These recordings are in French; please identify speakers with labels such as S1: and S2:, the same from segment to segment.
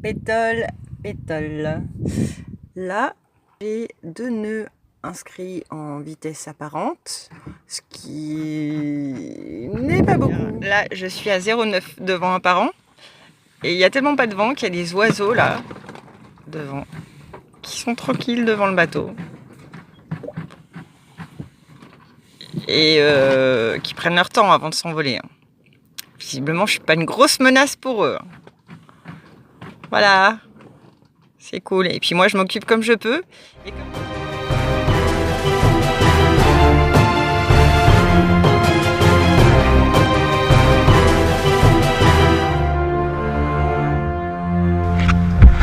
S1: pétole, pétole. Là, j'ai 2 nœuds inscrits en vitesse apparente, ce qui n'est pas beaucoup. Là, je suis à 0,9 de vent apparent. Et il n'y a tellement pas de vent qu'il y a des oiseaux là, devant, qui sont tranquilles devant le bateau. Et qui prennent leur temps avant de s'envoler. Visiblement, je suis pas une grosse menace pour eux. Voilà, c'est cool. Et puis moi, je m'occupe comme je peux. Et comme...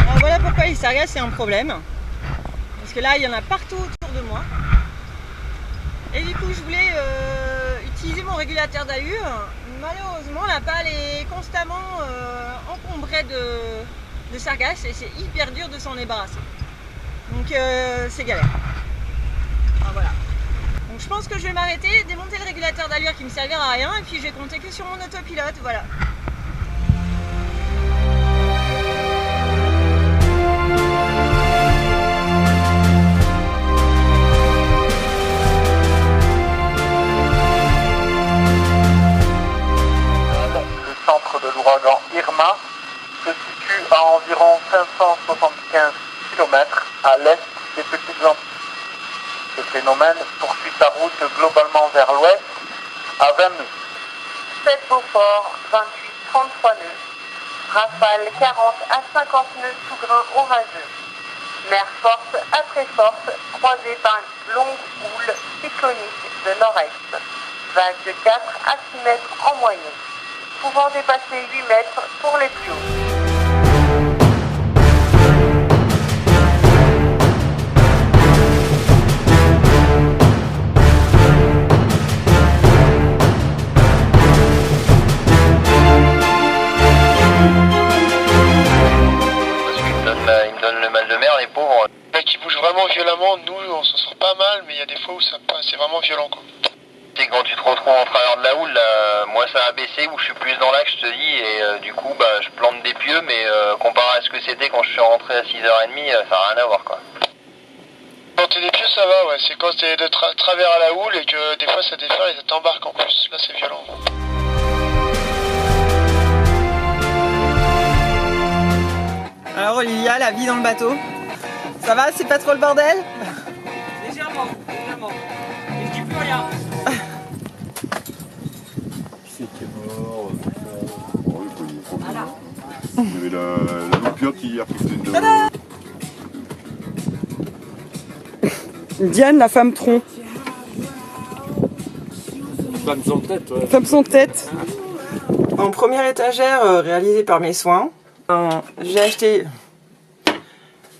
S1: Alors voilà pourquoi les sargasses c'est un problème. Parce que là, il y en a partout autour de moi. Et du coup, je voulais utiliser mon régulateur d'allure. Malheureusement, la pale est constamment encombrée de sargasses et c'est hyper dur de s'en débarrasser. Donc c'est galère. Enfin, voilà. Donc je pense que je vais m'arrêter, démonter le régulateur d'allure qui ne me servira à rien et puis je vais compter que sur mon autopilote. Voilà.
S2: De l'ouragan Irma se situe à environ 575 km à l'est des Petites Antilles. Ce phénomène poursuit sa route globalement vers l'ouest à 20 nœuds. 7 Beaufort, 28-33 nœuds. Rafale 40 à 50 nœuds sous grain orageux. Mer forte à très forte, croisée par une longue houle cyclonique de nord-est. Vague de 4 à 6 mètres en moyenne, pouvant dépasser 8 mètres pour les plus hauts.
S3: Ils me donnent le mal de mer, les pauvres.
S4: Là, qui bouge vraiment violemment, nous on s'en sort pas mal, mais il y a des fois où c'est vraiment violent quoi.
S3: Et quand tu te retrouves en travers de la houle, là, moi ça a baissé, où je suis plus dans l'axe, je te dis, et du coup bah, je plante des pieux, mais comparé à ce que c'était quand je suis rentré à 6h30, ça n'a rien à voir quoi.
S4: Planter des pieux ça va, ouais, c'est quand t'es de travers à la houle et que des fois ça déferle et ça t'embarque en plus, là c'est violent.
S1: Alors Olivia, la vie dans le bateau, ça va, c'est pas trop le bordel?
S5: Légèrement, légèrement. Et je dis plus rien.
S6: Qui c'est qui est mort? Il y avait la loupiote hier qui faisait une...
S1: Diane, la femme tronc.
S6: Femme sans tête, ouais.
S1: Femme sans tête. En première étagère réalisée par mes soins, j'ai acheté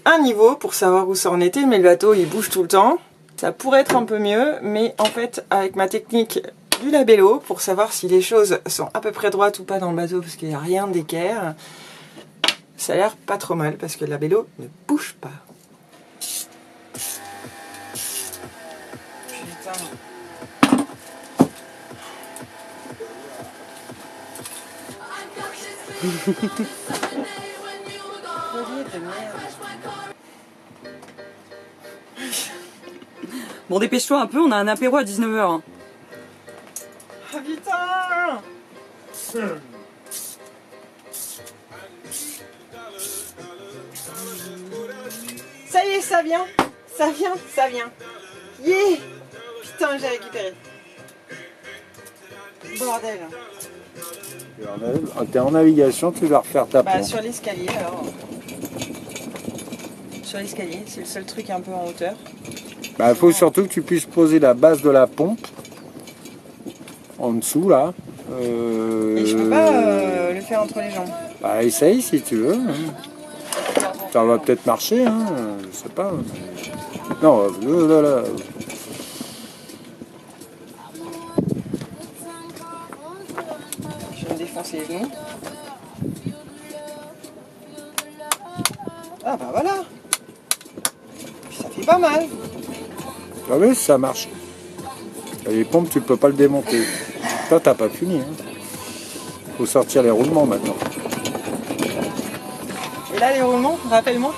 S1: un niveau pour savoir où ça en était, mais le bateau il bouge tout le temps. Ça pourrait être un peu mieux, mais en fait avec ma technique du labello, pour savoir si les choses sont à peu près droites ou pas dans le bateau, parce qu'il n'y a rien d'équerre, ça a l'air pas trop mal, parce que le labello ne bouge pas. Putain.
S5: Bon, dépêche-toi un peu, on a un apéro à 19h.
S1: Ah putain! Ça y est, ça vient! Ça vient, ça vient! Yeah! Putain, j'ai récupéré. Bordel!
S6: T'es en navigation, tu vas refaire ta pompe.
S1: Sur l'escalier alors. Sur l'escalier, c'est le seul truc un peu en hauteur.
S6: Bah, faut surtout que tu puisses poser la base de la pompe en dessous là.
S1: Et je peux pas le faire entre les jambes.
S6: Bah, essaye si tu veux. Ça va peut-être marcher, hein. Je sais pas. Non, là.
S1: Je vais me défoncer les genoux. Ah bah voilà. Ça fait pas mal.
S6: Ah oui, ça marche. Et les pompes, tu peux pas le démonter. Toi, t'as pas fini. Faut sortir les roulements maintenant.
S1: Et là, là les roulements, rappelle-moi.